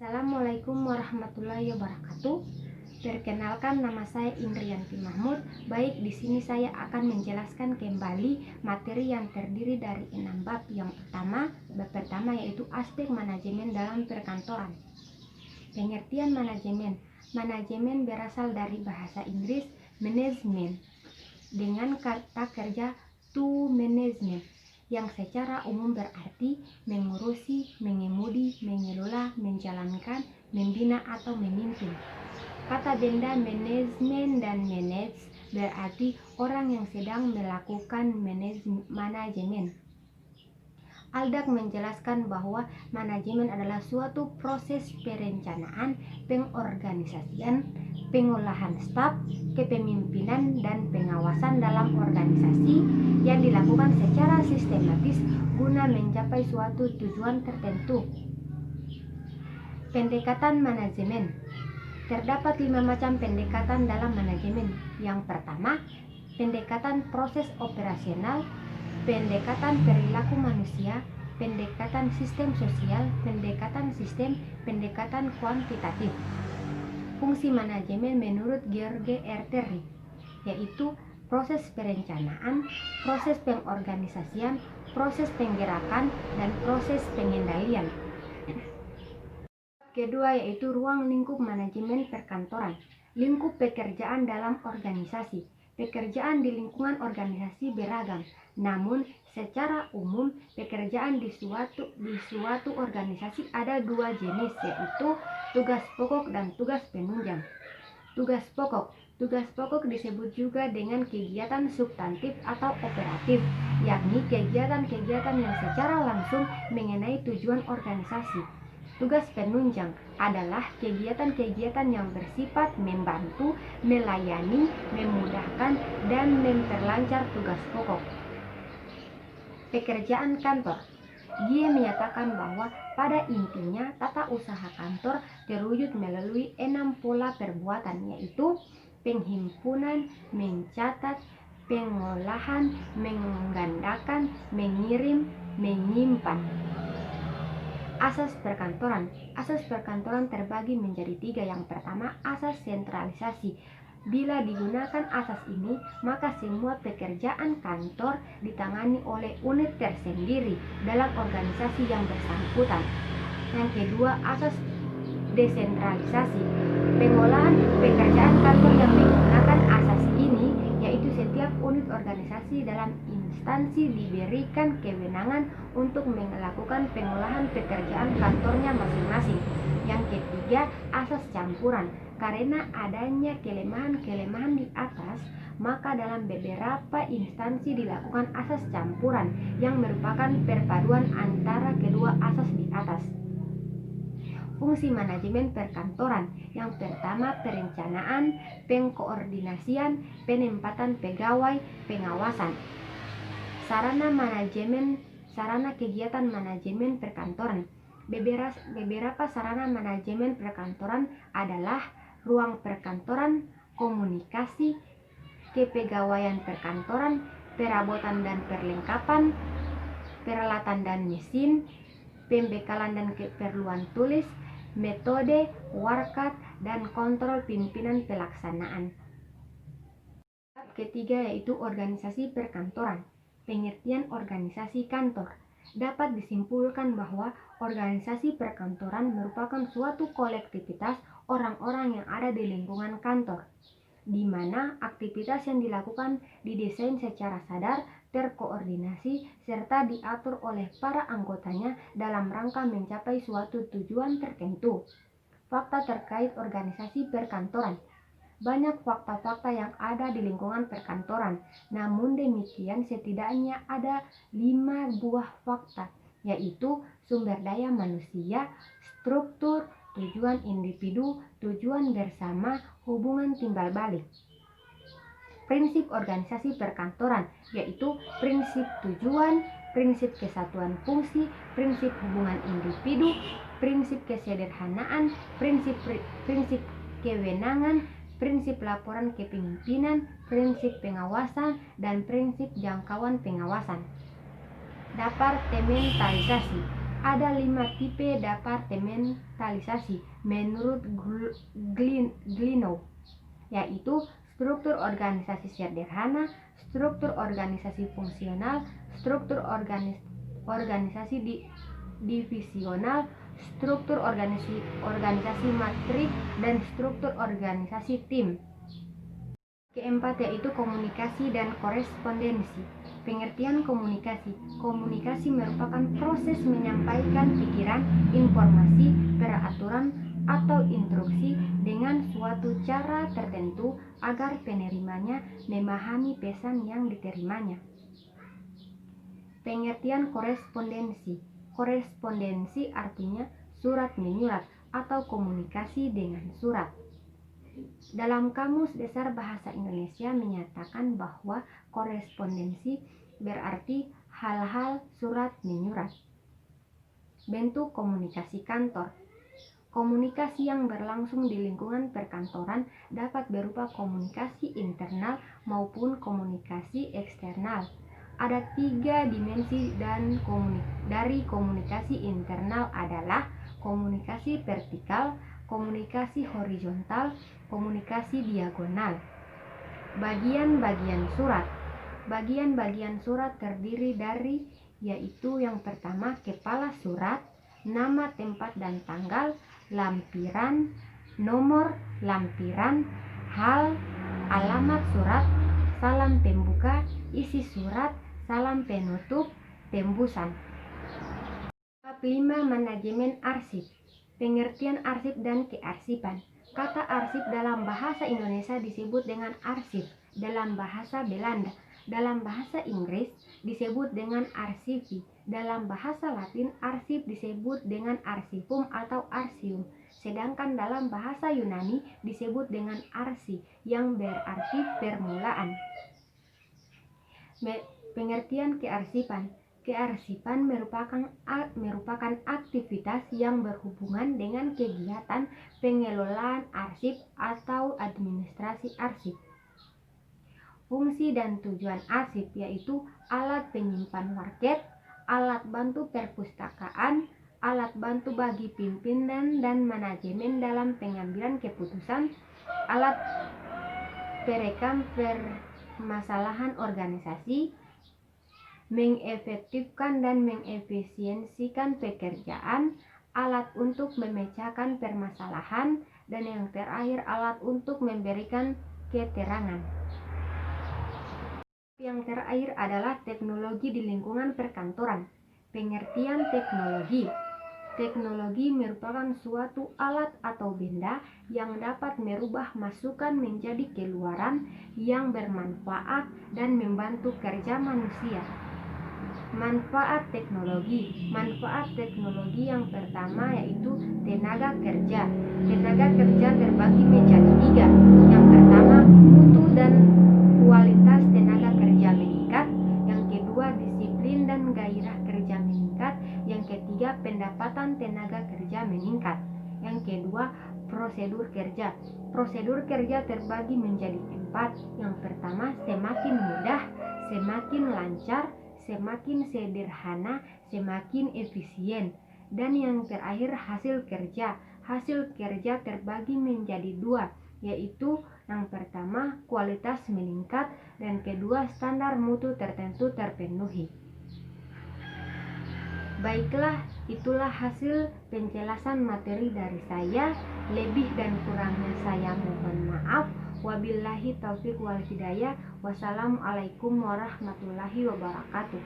Assalamualaikum warahmatullahi wabarakatuh. Perkenalkan, nama saya Indrianti Mahmud. Baik, di sini saya akan menjelaskan kembali materi yang terdiri dari 6 bab. Yang pertama yaitu aspek manajemen dalam perkantoran. Pengertian manajemen. Manajemen berasal dari bahasa Inggris management dengan kata kerja to management, yang secara umum berarti mengurusi, mengemudi, mengelola, menjalankan, membina atau memimpin. Kata benda manajemen dan manage berarti orang yang sedang melakukan manajemen. Aldag menjelaskan bahwa manajemen adalah suatu proses perencanaan, pengorganisasian, pengolahan staf, kepemimpinan, dan pengawasan dalam organisasi yang dilakukan secara sistematis guna mencapai suatu tujuan tertentu. Pendekatan manajemen. Terdapat 5 macam pendekatan dalam manajemen. Yang pertama, pendekatan proses operasional, pendekatan perilaku manusia, pendekatan sistem sosial, pendekatan sistem, pendekatan kuantitatif. Fungsi manajemen menurut George R. Terry yaitu proses perencanaan, proses pengorganisasian, proses penggerakan, dan proses pengendalian. Kedua yaitu ruang lingkup manajemen perkantoran. Lingkup pekerjaan dalam organisasi. Pekerjaan di lingkungan organisasi beragam, namun secara umum pekerjaan di suatu organisasi ada 2 jenis, yaitu tugas pokok dan tugas penunjang. Tugas pokok disebut juga dengan kegiatan substantif atau operatif, yakni kegiatan-kegiatan yang secara langsung mengenai tujuan organisasi. Tugas penunjang adalah kegiatan-kegiatan yang bersifat membantu, melayani, memudahkan, dan memperlancar tugas pokok. Pekerjaan kantor. Dia menyatakan bahwa pada intinya tata usaha kantor terwujud melalui 6 pola perbuatan, yaitu penghimpunan, mencatat, pengolahan, menggandakan, mengirim, menyimpan. Asas perkantoran. Asas perkantoran terbagi menjadi 3. Yang pertama, asas sentralisasi. Bila digunakan asas ini, maka semua pekerjaan kantor ditangani oleh unit tersendiri dalam organisasi yang bersangkutan. Yang kedua, asas desentralisasi. Pengolahan pekerjaan kantor yang menggunakan asas ini yaitu setiap unit organisasi dalam instansi diberikan kewenangan untuk melakukan pengolahan pekerjaan kantornya masing-masing. Yang ketiga, asas campuran. Karena adanya kelemahan-kelemahan di atas, maka dalam beberapa instansi dilakukan asas campuran yang merupakan perpaduan antara kedua asas di atas. Fungsi manajemen perkantoran. Yang pertama, perencanaan, pengkoordinasian, penempatan pegawai, pengawasan. Sarana kegiatan manajemen perkantoran. Beberapa sarana manajemen perkantoran adalah ruang perkantoran, komunikasi, kepegawaian perkantoran, perabotan dan perlengkapan, peralatan dan mesin, pembekalan dan keperluan tulis, metode, warkat, dan kontrol pimpinan pelaksanaan. Ketiga yaitu organisasi perkantoran. Pengertian organisasi kantor. Dapat disimpulkan bahwa organisasi perkantoran merupakan suatu kolektivitas orang-orang yang ada di lingkungan kantor, di mana aktivitas yang dilakukan didesain secara sadar, terkoordinasi, serta diatur oleh para anggotanya dalam rangka mencapai suatu tujuan tertentu. Fakta terkait organisasi perkantoran. Banyak fakta-fakta yang ada di lingkungan perkantoran, namun demikian setidaknya ada 5 buah fakta, yaitu sumber daya manusia, struktur, tujuan individu, tujuan bersama, hubungan timbal balik. Prinsip organisasi perkantoran yaitu prinsip tujuan, prinsip kesatuan fungsi, prinsip hubungan individu, prinsip kesederhanaan, prinsip kewenangan, prinsip laporan kepemimpinan, prinsip pengawasan, dan prinsip jangkauan pengawasan. Departementalisasi. Ada 5 tipe departementalisasi menurut Glenow, yaitu struktur organisasi sederhana, struktur organisasi fungsional, struktur organisasi divisional, struktur organisasi matrik, dan struktur organisasi tim. Keempat yaitu komunikasi dan korespondensi. Pengertian komunikasi. Komunikasi merupakan proses menyampaikan pikiran, informasi, peraturan, atau instruksi dengan suatu cara tertentu agar penerimanya memahami pesan yang diterimanya. Pengertian korespondensi. Korespondensi artinya surat menyurat atau komunikasi dengan surat. Dalam Kamus Besar Bahasa Indonesia menyatakan bahwa korespondensi berarti hal-hal surat menyurat. Bentuk komunikasi kantor. Komunikasi yang berlangsung di lingkungan perkantoran dapat berupa komunikasi internal maupun komunikasi eksternal. Ada 3 dimensi dari komunikasi internal adalah komunikasi vertikal, komunikasi horizontal, komunikasi diagonal. Bagian-bagian surat. Bagian-bagian surat terdiri dari yaitu yang pertama kepala surat, nama, tempat dan tanggal, lampiran, nomor lampiran, hal, alamat surat, salam pembuka, isi surat, salam penutup, tembusan. Bab 5 manajemen arsip. Pengertian arsip dan kearsipan. Kata arsip dalam bahasa Indonesia disebut dengan arsip, dalam bahasa Belanda. Dalam bahasa Inggris disebut dengan arsivi. Dalam bahasa Latin arsip disebut dengan arsivum atau arsium. Sedangkan dalam bahasa Yunani disebut dengan arsi yang berarti permulaan. Pengertian kearsipan. Kearsipan merupakan aktivitas yang berhubungan dengan kegiatan pengelolaan arsip atau administrasi arsip. Fungsi dan tujuan arsip yaitu alat penyimpan warket, alat bantu perpustakaan, alat bantu bagi pimpinan dan manajemen dalam pengambilan keputusan, alat perekam permasalahan organisasi, mengefektifkan dan mengefisiensikan pekerjaan, alat untuk memecahkan permasalahan, dan yang terakhir alat untuk memberikan keterangan. Yang terakhir adalah teknologi di lingkungan perkantoran. Pengertian teknologi. Teknologi merupakan suatu alat atau benda yang dapat merubah masukan menjadi keluaran yang bermanfaat dan membantu kerja manusia. Manfaat teknologi. Manfaat teknologi yang pertama yaitu tenaga kerja. Tenaga kerja terbagi menjadi 3. Yang pertama, mutu dan kualitas tenaga kerja meningkat. Yang kedua, disiplin dan gairah kerja meningkat. Yang ketiga, pendapatan tenaga kerja meningkat. Yang kedua, prosedur kerja. Prosedur kerja terbagi menjadi 4. Yang pertama, semakin mudah, semakin lancar, semakin sederhana, semakin efisien. Dan yang terakhir hasil kerja. Hasil kerja terbagi menjadi 2, yaitu yang pertama kualitas meningkat dan kedua standar mutu tertentu terpenuhi. Baiklah, itulah hasil penjelasan materi dari saya. Lebih dan kurangnya saya mohon maaf. Wabillahi taufiq wal hidayah. Wassalamualaikum warahmatullahi wabarakatuh.